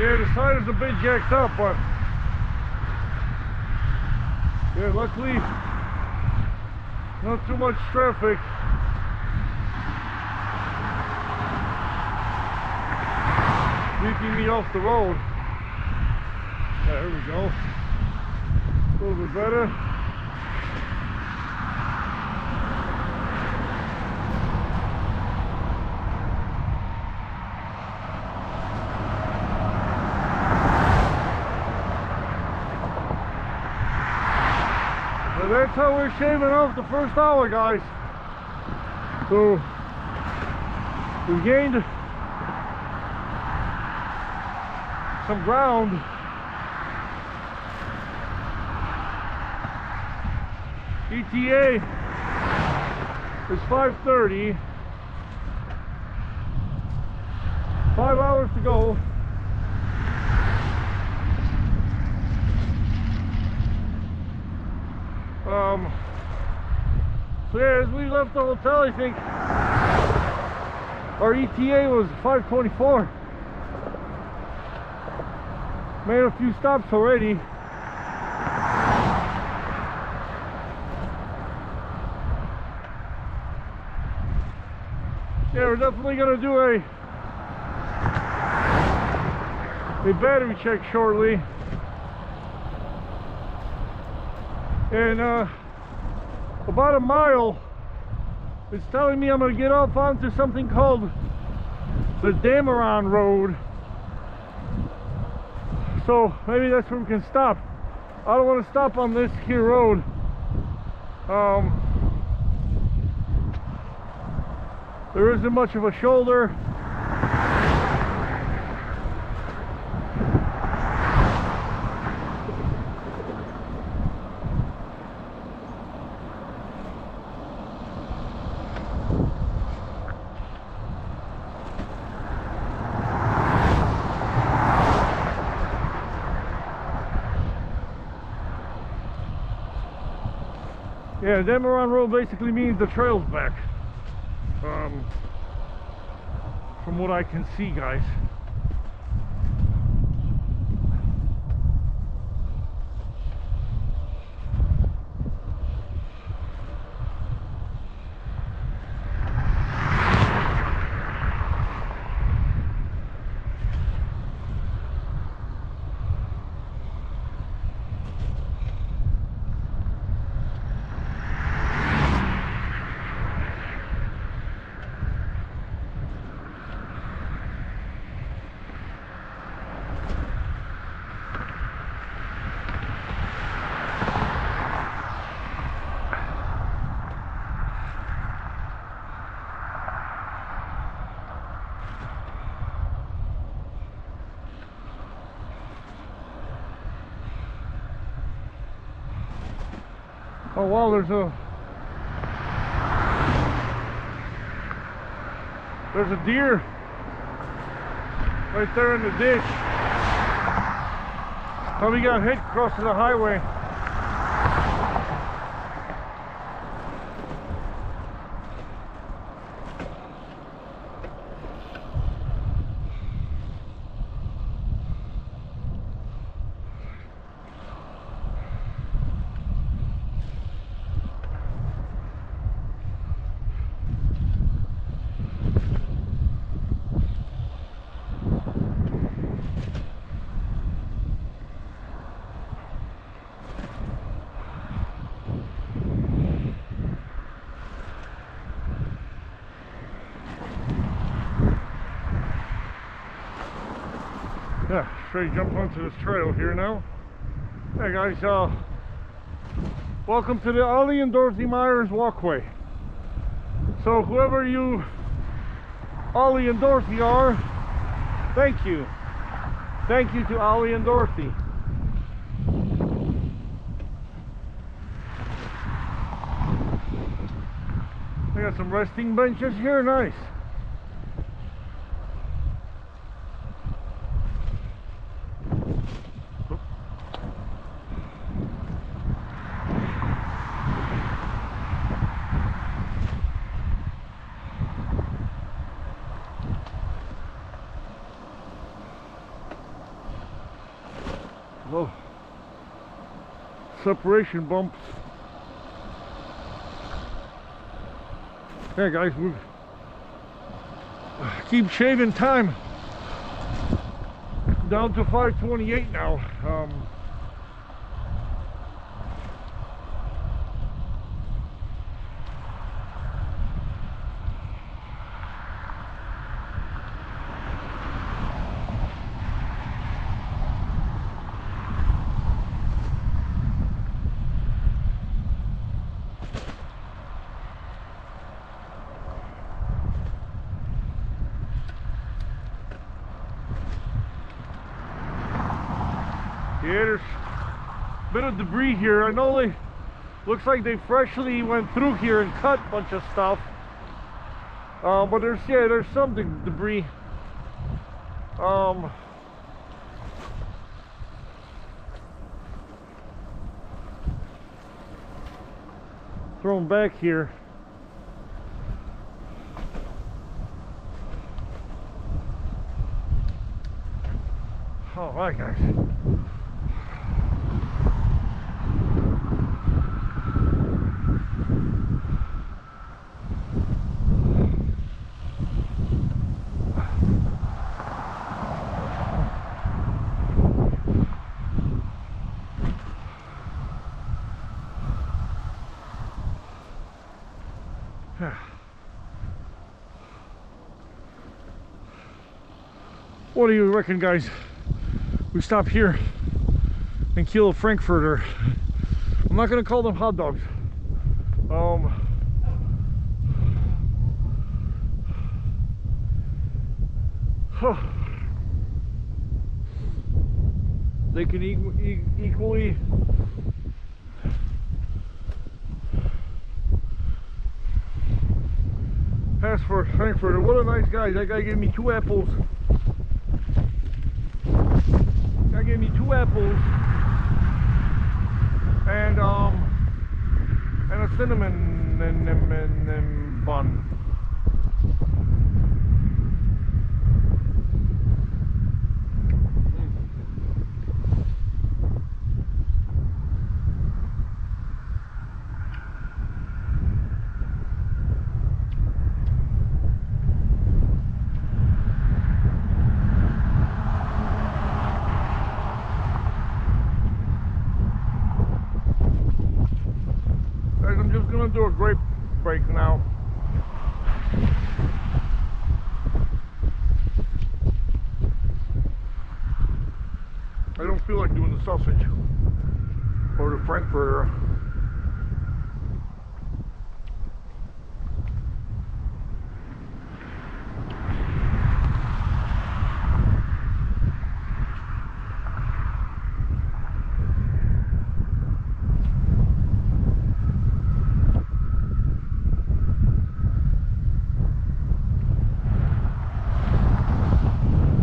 Yeah, the side is a bit jacked up, but yeah, luckily not too much traffic. Keeping me off the road. There we go. A little bit better. So that's how we're shaving off the first hour, guys. So we gained some ground. ETA is 5:30. 5 hours to go. So yeah, as we left the hotel, I think our ETA was 5:24. Made a few stops already. Yeah, we're definitely gonna do a battery check shortly. And about a mile, it's telling me I'm gonna get off onto something called the Dameron Road. So maybe that's where we can stop. I don't want to stop on this here road. There isn't much of a shoulder. Yeah, Dameron Road basically means the trail's back. From what I can see, guys. Oh wow, there's a deer right there in the ditch. Probably got hit crossing the highway. Yeah, straight jump onto this trail here now. Hey guys, welcome to the Ollie and Dorothy Myers walkway. So whoever you Ollie and Dorothy are, thank you. Thank you to Ollie and Dorothy. We got some resting benches here, nice. separation bumps. Yeah, guys, we keep shaving time. Down to 5:28 now. Yeah, there's a bit of debris here. I know they looks like they freshly went through here and cut a bunch of stuff. But there's some debris. Thrown back here. All right, guys. What do you reckon, guys? We stop here and kill a Frankfurter. I'm not gonna call them hot dogs. They can equally pass for Frankfurter. What a nice guy. That guy gave me 2 apples. That gave me 2 apples and a cinnamon and bun. I'm just gonna do a grape break now. I don't feel like doing the sausage or the Frankfurter.